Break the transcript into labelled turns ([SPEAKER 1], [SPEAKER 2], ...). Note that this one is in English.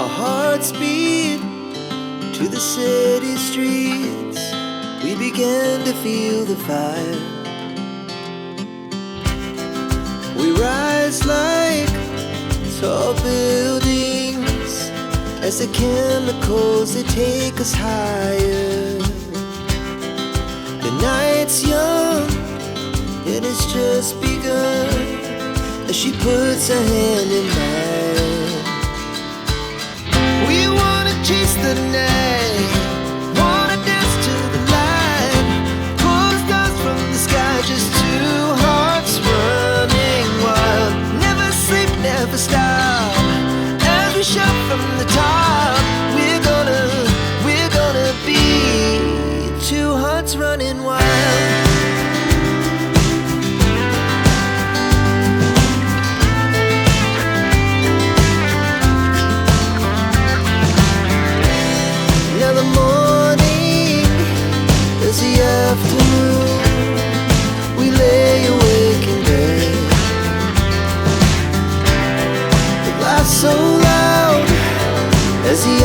[SPEAKER 1] Our hearts beat to the city streets. We began to feel the fire. We rise like tall buildings as the chemicals, they take us higher. The night's young, it has just begun, as she puts her hand in mine. We wanna chase the night, wanna dance to the light, pull the stars from the sky, just two hearts running wild. Never sleep, never stop, as we shout from the top. We're gonna be two hearts running wild. Now the morning is the afternoon. We lay awake in bed. The laughs so loud as the